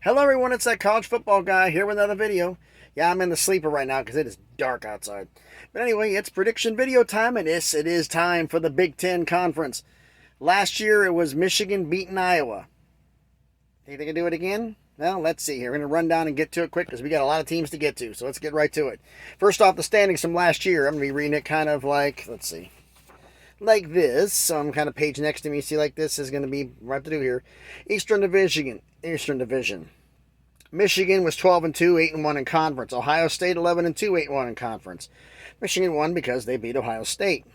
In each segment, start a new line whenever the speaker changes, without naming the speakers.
Hello everyone, it's that college football guy here with another video. Yeah, I'm in the sleeper right now because it is dark outside. But anyway, it's prediction video time, and yes, it is time for the Big Ten Conference. Last year it was Michigan beating Iowa. Think they can do it again? Well, let's see here. We're going to run down and get to it quick because we got a lot of teams to get to, so let's get right to it. First off, the standings from last year. I'm going to be reading it kind of like, let's see, like this. So I'm kind of page next to me. See, like this is going to be what I have to do here. Eastern Division. Michigan was 12-2, 8-1 in conference. Ohio State 11-2, 8-1 in conference. Michigan won because they beat Ohio State.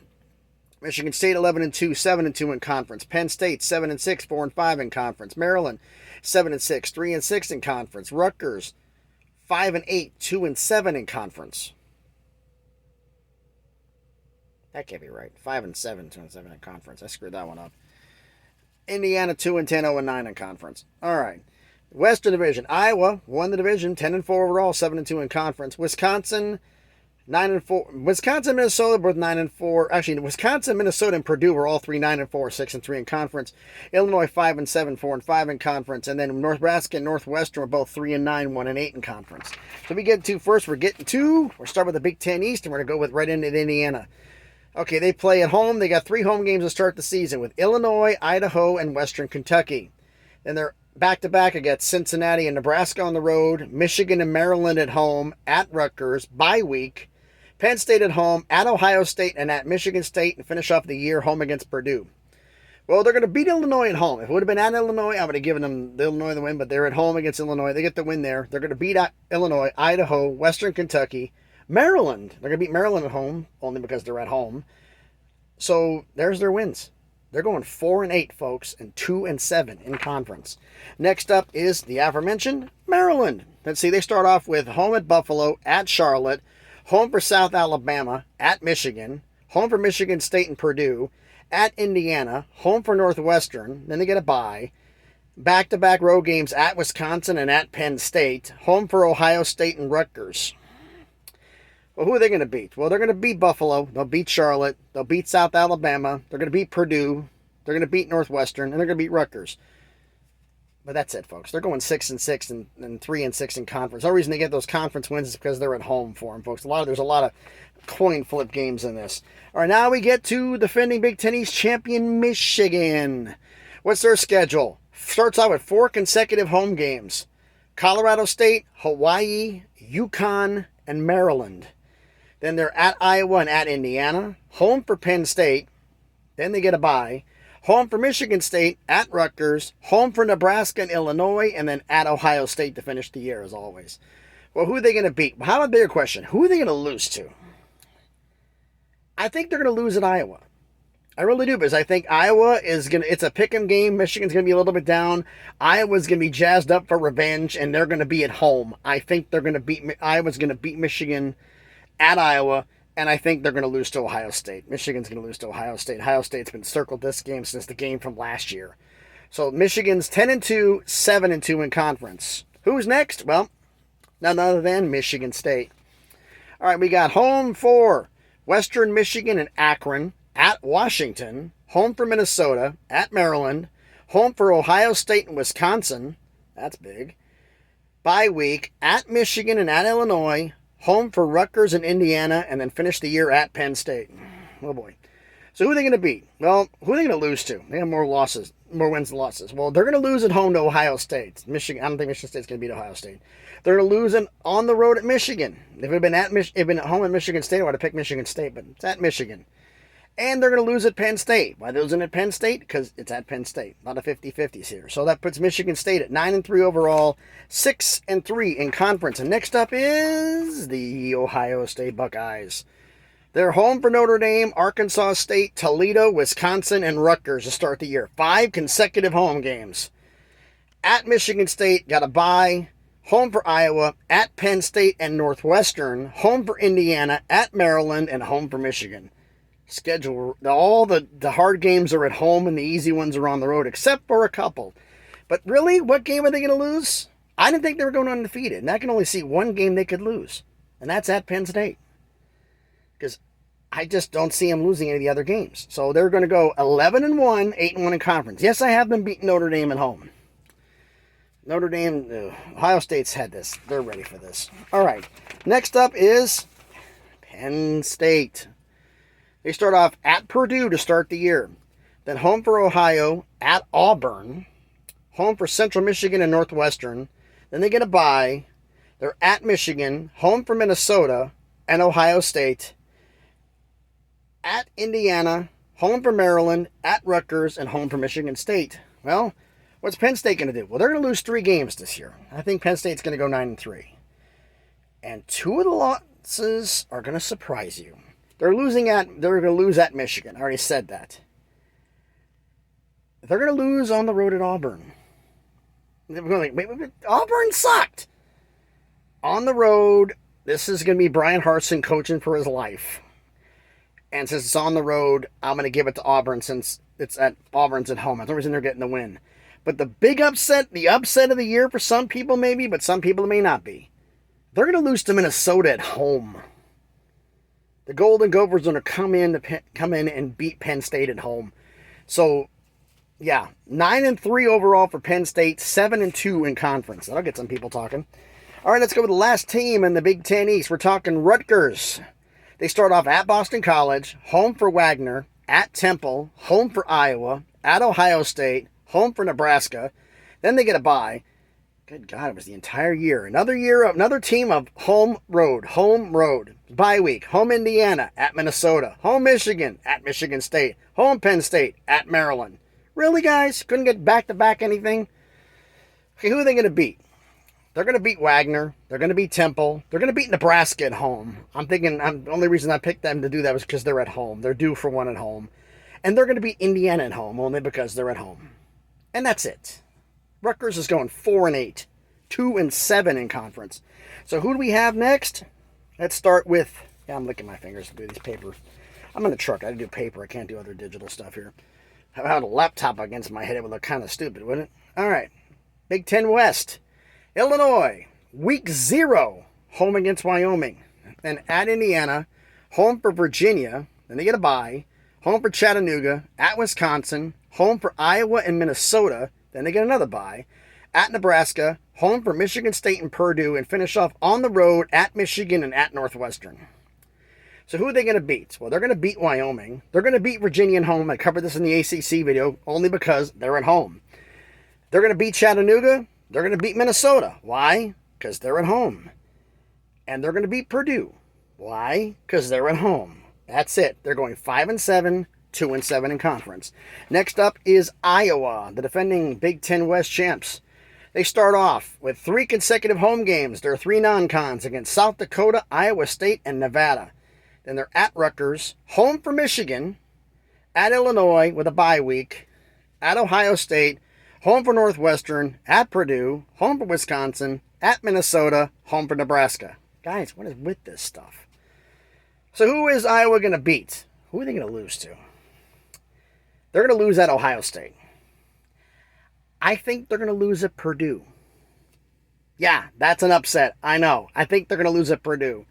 Michigan State 11-2, 7-2 in conference. Penn State 7-6, 4-5 in conference. Maryland 7-6, 3-6 in conference. Rutgers 5-8, 2-7 in conference. That can't be right. 5-7, 2-7 in conference. I screwed that one up. Indiana 2-10, 0-9 in conference. All right. Western Division. Iowa won the division, 10-4 overall, 7-2 in conference. Wisconsin 9-4. Wisconsin, Minnesota both 9-4. Actually, Wisconsin, Minnesota, and Purdue were all 3-9-4, 6-3 in conference. Illinois 5-7, 4-5 in conference, and then Nebraska and Northwestern were both 3-9, 1-8 in conference. So we get to first. We're starting with the Big Ten East, and we're gonna go with right into Indiana. Okay, they play at home. They got 3 home games to start the season with Illinois, Idaho, and Western Kentucky. Then they're back-to-back against Cincinnati and Nebraska on the road, Michigan and Maryland at home, at Rutgers, bye week, Penn State at home, at Ohio State, and at Michigan State, and finish off the year home against Purdue. Well, they're going to beat Illinois at home. If it would have been at Illinois, I would have given them the Illinois the win, but they're at home against Illinois. They get the win there. They're going to beat Illinois, Idaho, Western Kentucky, Maryland. They're going to beat Maryland at home, only because they're at home. So there's their wins. They're going 4-8, folks, and 2-7 in conference. Next up is the aforementioned Maryland. Let's see, they start off with home at Buffalo, at Charlotte, home for South Alabama, at Michigan, home for Michigan State and Purdue, at Indiana, home for Northwestern, then they get a bye, back-to-back road games at Wisconsin and at Penn State, home for Ohio State and Rutgers. Well, who are they going to beat? Well, they're going to beat Buffalo. They'll beat Charlotte. They'll beat South Alabama. They're going to beat Purdue. They're going to beat Northwestern. And they're going to beat Rutgers. But that's it, folks. They're going 6-6 and 3-6 in conference. The only reason they get those conference wins is because they're at home for them, folks. There's a lot of coin flip games in this. All right, now we get to defending Big Ten East champion Michigan. What's their schedule? Starts out with 4 consecutive home games. Colorado State, Hawaii, UConn, and Maryland. Then they're at Iowa and at Indiana. Home for Penn State. Then they get a bye. Home for Michigan State, at Rutgers. Home for Nebraska and Illinois. And then at Ohio State to finish the year, as always. Well, who are they going to beat? How about a bigger question? Who are they going to lose to? I think they're going to lose at Iowa. I really do, because I think Iowa is going to, it's a pick 'em game. Michigan's going to be a little bit down. Iowa's going to be jazzed up for revenge, and they're going to be at home. I think they're going to beat, Iowa's going to beat Michigan at Iowa, and I think they're going to lose to Ohio State. Michigan's going to lose to Ohio State. Ohio State's been circled this game since the game from last year. So Michigan's 10-2, 7-2 in conference. Who's next? Well, none other than Michigan State. All right, we got home for Western Michigan and Akron, at Washington, home for Minnesota, at Maryland, home for Ohio State and Wisconsin. That's big. Bye week, at Michigan and at Illinois, home for Rutgers and Indiana, and then finish the year at Penn State. Oh, boy. So who are they going to beat? Well, who are they going to lose to? They have more wins than losses. Well, they're going to lose at home to Ohio State. Michigan. I don't think Michigan State's going to beat Ohio State. They're going to lose on the road at Michigan. If it had been at home at Michigan State, I would have picked Michigan State, but it's at Michigan. And they're going to lose at Penn State. Why they're losing at Penn State? Because it's at Penn State. A lot of 50-50s here. So that puts Michigan State at 9-3 overall, 6-3 in conference. And next up is the Ohio State Buckeyes. They're home for Notre Dame, Arkansas State, Toledo, Wisconsin, and Rutgers to start the year. 5 consecutive home games. At Michigan State, got a bye. Home for Iowa, at Penn State and Northwestern. Home for Indiana, at Maryland, and home for Michigan. Schedule, all the hard games are at home and the easy ones are on the road, except for a couple. But really, what game are they going to lose? I didn't think they were going undefeated, and I can only see one game they could lose, and that's at Penn State. Because I just don't see them losing any of the other games. So they're going to go 11-1, 8-1 in conference. Yes, I have them beating Notre Dame at home. Notre Dame, Ohio State's had this. They're ready for this. All right. Next up is Penn State. They start off at Purdue to start the year. Then home for Ohio, at Auburn. Home for Central Michigan and Northwestern. Then they get a bye. They're at Michigan, home for Minnesota and Ohio State. At Indiana, home for Maryland, at Rutgers, and home for Michigan State. Well, what's Penn State going to do? Well, they're going to lose 3 games this year. I think Penn State's going to go 9-3. And 2 of the losses are going to surprise you. They're going to lose at Michigan. I already said that. They're going to lose on the road at Auburn. Wait, Auburn sucked. On the road, this is going to be Brian Harsin coaching for his life. And since it's on the road, I'm going to give it to Auburn since Auburn's at home. That's the reason they're getting the win. But the big upset, the upset of the year for some people maybe, but some people it may not be. They're going to lose to Minnesota at home. The Golden Gophers are going to come in and beat Penn State at home. So, yeah, 9-3 overall for Penn State, 7-2 in conference. That'll get some people talking. All right, let's go with the last team in the Big Ten East. We're talking Rutgers. They start off at Boston College, home for Wagner, at Temple, home for Iowa, at Ohio State, home for Nebraska. Then they get a bye. Good God, it was the entire year. Another team of home, road. Bye week, home Indiana, at Minnesota, home Michigan, at Michigan State, home Penn State, at Maryland. Really, guys? Couldn't get back-to-back anything? Okay, who are they going to beat? They're going to beat Wagner. They're going to beat Temple. They're going to beat Nebraska at home. The only reason I picked them to do that was because they're at home. They're due for one at home. And they're going to beat Indiana at home only because they're at home. And that's it. Rutgers is going 4-8, 2-7 in conference. So who do we have next? Let's start with, I'm licking my fingers to do these paper. I'm in the truck. I do paper. I can't do other digital stuff here. If I had a laptop against my head, it would look kind of stupid, wouldn't it? All right. Big Ten West. Illinois, week 0, home against Wyoming. Then at Indiana, home for Virginia. Then they get a bye. Home for Chattanooga, at Wisconsin, home for Iowa and Minnesota. Then they get another bye. At Nebraska, home for Michigan State and Purdue, and finish off on the road at Michigan and at Northwestern. So who are they going to beat? Well, they're going to beat Wyoming. They're going to beat Virginia at home. I covered this in the ACC video only because they're at home. They're going to beat Chattanooga. They're going to beat Minnesota. Why? Because they're at home. And they're going to beat Purdue. Why? Because they're at home. That's it. They're going 5-7, 2-7 in conference. Next up is Iowa, the defending Big Ten West champs. They start off with 3 consecutive home games. There are 3 non-cons against South Dakota, Iowa State, and Nevada. Then they're at Rutgers, home for Michigan, at Illinois with a bye week, at Ohio State, home for Northwestern, at Purdue, home for Wisconsin, at Minnesota, home for Nebraska. Guys, what is with this stuff? So who is Iowa going to beat? Who are they going to lose to? They're going to lose at Ohio State. I think they're going to lose at Purdue. Yeah, that's an upset. I know. I think they're going to lose at Purdue.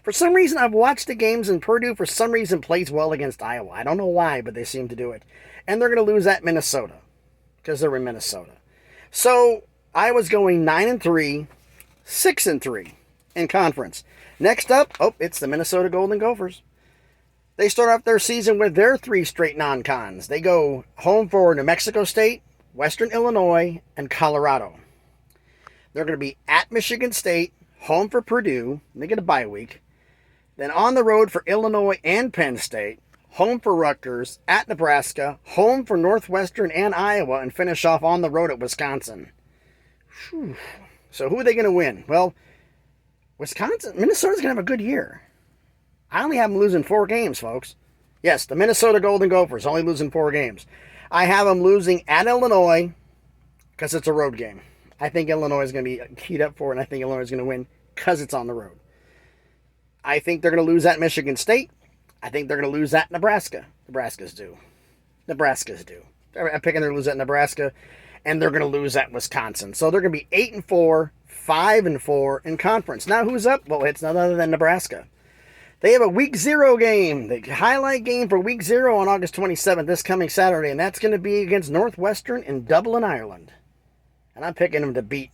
For some reason, I've watched the games, and Purdue, for some reason, plays well against Iowa. I don't know why, but they seem to do it. And they're going to lose at Minnesota, because they're in Minnesota. So, Iowa's going 9-3, 6-3 in conference. Next up, it's the Minnesota Golden Gophers. They start off their season with their 3 straight non-cons. They go home for New Mexico State, Western Illinois, and Colorado. They're going to be at Michigan State, home for Purdue, and they get a bye week. Then on the road for Illinois and Penn State, home for Rutgers, at Nebraska, home for Northwestern and Iowa, and finish off on the road at Wisconsin. Whew. So who are they going to win? Well, Minnesota's going to have a good year. I only have them losing 4 games, folks. Yes, the Minnesota Golden Gophers only losing 4 games. I have them losing at Illinois because it's a road game. I think Illinois is going to be keyed up for it, and I think Illinois is going to win because it's on the road. I think they're going to lose at Michigan State. I think they're going to lose at Nebraska. Nebraska's due. I'm picking they're going to lose at Nebraska, and they're going to lose at Wisconsin. So they're going to be 8-4, 5-4 in conference. Now who's up? Well, it's none other than Nebraska. They have a Week 0 game, the highlight game for Week 0 on August 27th, this coming Saturday, and that's going to be against Northwestern in Dublin, Ireland. and I'm picking them to beat,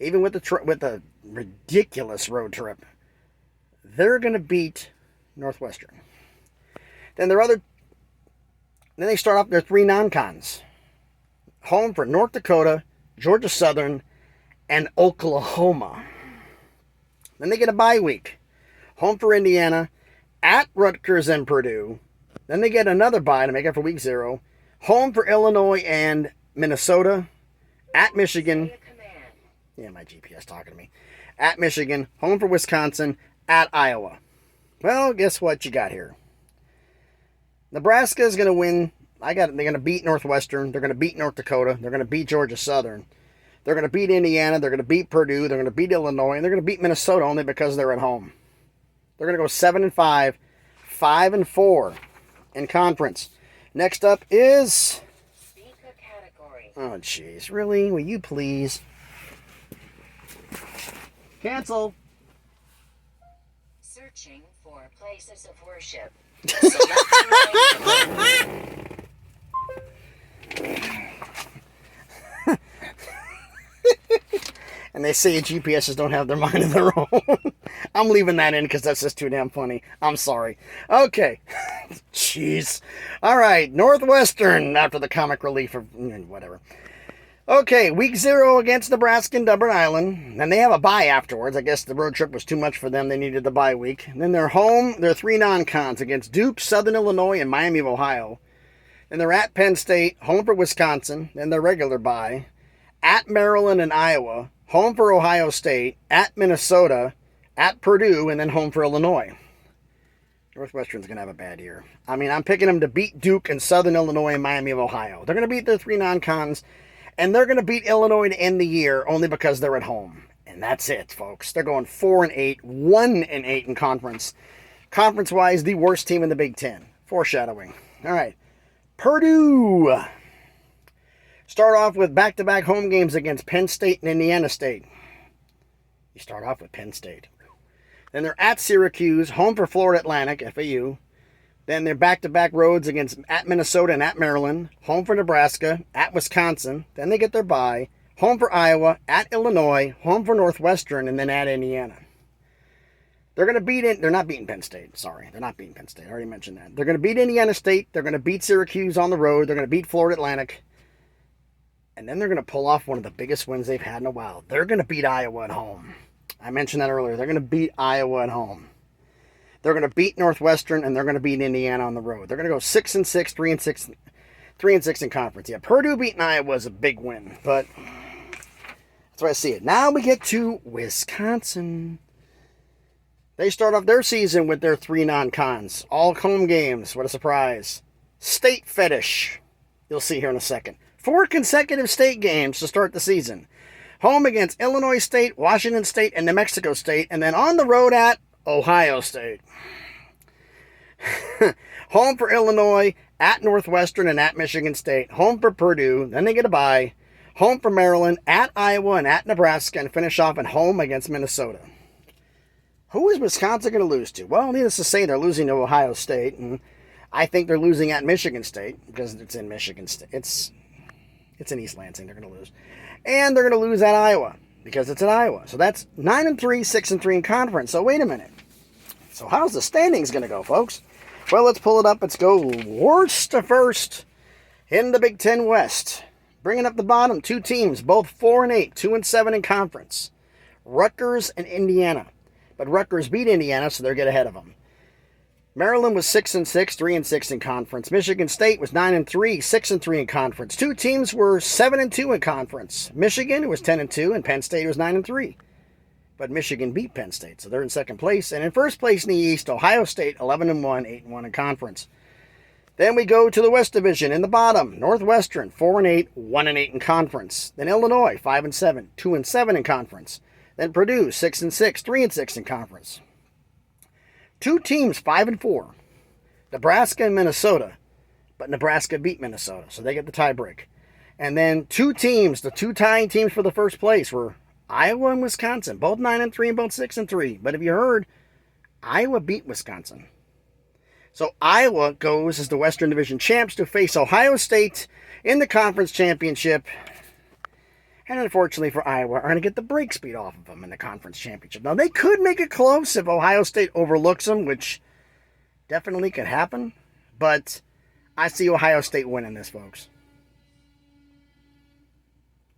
even with the ridiculous road trip. They're going to beat Northwestern. Then they start off their 3 non-cons. Home for North Dakota, Georgia Southern, and Oklahoma. Then they get a bye week. Home for Indiana, at Rutgers and Purdue. Then they get another bye to make up for week 0. Home for Illinois and Minnesota, at Michigan. Yeah, my GPS talking to me. At Michigan, home for Wisconsin, at Iowa. Well, guess what you got here? Nebraska is going to win. They're going to beat Northwestern. They're going to beat North Dakota. They're going to beat Georgia Southern. They're going to beat Indiana. They're going to beat Purdue. They're going to beat Illinois. And they're going to beat Minnesota only because they're at home. They're going to go 7-5, 5-4 in conference. Next up is... Oh, jeez. Really? Will you please? Cancel.
Searching for places of worship.
And they say GPSs don't have their mind of their own. I'm leaving that in because that's just too damn funny. I'm sorry. Okay. Jeez. All right. Northwestern after the comic relief of whatever. Okay. Week 0 against Nebraska and Dublin Island. And they have a bye afterwards. I guess the road trip was too much for them. They needed the bye week. And then they're home. They're 3 non-cons against Duke, Southern Illinois, and Miami of Ohio. And they're at Penn State, home for Wisconsin, then their regular bye. At Maryland and Iowa, home for Ohio State, at Minnesota, at Purdue, and then home for Illinois. Northwestern's going to have a bad year. I mean, I'm picking them to beat Duke and Southern Illinois and Miami of Ohio. They're going to beat their 3 non-cons, and they're going to beat Illinois to end the year only because they're at home. And that's it, folks. They're going 4-8, 1-8 in conference. Conference-wise, the worst team in the Big Ten. Foreshadowing. All right. Purdue. Start off with back-to-back home games against Penn State and Indiana State. You start off with Penn State. Then they're at Syracuse, home for Florida Atlantic, FAU. Then they're back-to-back roads against at Minnesota and at Maryland, home for Nebraska, at Wisconsin. Then they get their bye, home for Iowa, at Illinois, home for Northwestern, and then at Indiana. They're going to beat it. They're not beating Penn State. Sorry, they're not beating Penn State. I already mentioned that. They're going to beat Indiana State. They're going to beat Syracuse on the road. They're going to beat Florida Atlantic. And then they're going to pull off one of the biggest wins they've had in a while. They're going to beat Iowa at home. I mentioned that earlier. They're going to beat Iowa at home. They're going to beat Northwestern, and they're going to beat Indiana on the road. They're going to go 6-6, 3-6, 3-6 in conference. Yeah, Purdue beating Iowa was a big win, but that's why I see it. Now we get to Wisconsin. They start off their season with their 3 non-cons. All home games. What a surprise. State fetish. You'll see here in a second. 4 consecutive state games to start the season. Home against Illinois State, Washington State, and New Mexico State. And then on the road at Ohio State. Home for Illinois, at Northwestern, and at Michigan State. Home for Purdue. Then they get a bye. Home for Maryland, at Iowa, and at Nebraska. And finish off at home against Minnesota. Who is Wisconsin going to lose to? Well, needless to say, they're losing to Ohio State. And I think they're losing at Michigan State because it's in Michigan State. It's in East Lansing. They're going to lose. And they're going to lose at Iowa because it's in Iowa. So that's 9-3, 6-3 in conference. So wait a minute. So how's the standings going to go, folks? Well, let's pull it up. Let's go worst to first in the Big Ten West. Bringing up the bottom, 2 teams, both 4-8, 2-7 in conference. Rutgers and Indiana. But Rutgers beat Indiana, so they'll get ahead of them. Maryland was 6-6, 3-6 in conference. Michigan State was 9-3, 6-3 in conference. 2 teams were 7-2 in conference. Michigan was 10-2, and Penn State was 9-3. But Michigan beat Penn State, so they're in second place. And in first place in the East, Ohio State, 11-1, 8-1 in conference. Then we go to the West Division in the bottom. Northwestern, 4-8, 1-8 in conference. Then Illinois, 5-7, 2-7 in conference. Then Purdue, 6-6, 3-6 in conference. 2 teams, 5-4. Nebraska and Minnesota. But Nebraska beat Minnesota, so they get the tiebreak. And then 2 teams, the 2 tying teams for the first place were Iowa and Wisconsin. Both 9-3 and both 6-3. But if you heard, Iowa beat Wisconsin. So Iowa goes as the Western Division champs to face Ohio State in the conference championship. And unfortunately for Iowa, are going to get the brakes beat off of them in the conference championship. Now, they could make it close if Ohio State overlooks them, which definitely could happen. But I see Ohio State winning this, folks.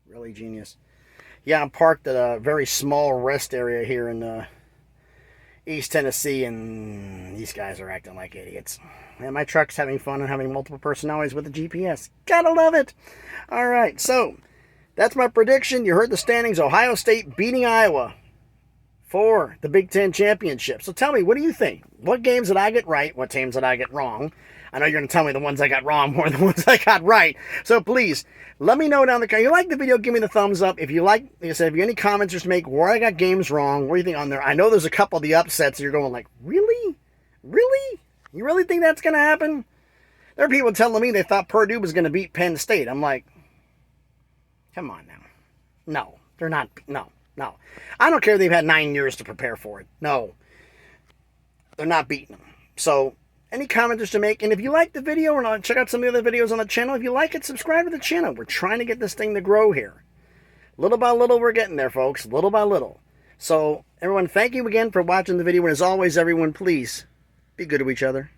Really genius. Yeah, I'm parked at a very small rest area here in East Tennessee, and these guys are acting like idiots. And my truck's having fun and having multiple personalities with the GPS. Gotta love it. All right, so that's my prediction. You heard the standings. Ohio State beating Iowa for the Big Ten Championship. So tell me, what do you think? What games did I get right? What teams did I get wrong? I know you're going to tell me the ones I got wrong more than the ones I got right. So please, let me know down in the comments. If you like the video, give me the thumbs up. If you like I said, if you have any comments just make where I got games wrong, what do you think on there? I know there's a couple of the upsets you're going like, really? Really? You really think that's going to happen? There are people telling me they thought Purdue was going to beat Penn State. I'm like, come on now. No, they're not. No. I don't care if they've had 9 years to prepare for it. No. They're not beating them. So, any commenters to make? And if you like the video, or not, check out some of the other videos on the channel. If you like it, subscribe to the channel. We're trying to get this thing to grow here. Little by little, we're getting there, folks. Little by little. So, everyone, thank you again for watching the video. And as always, everyone, please be good to each other.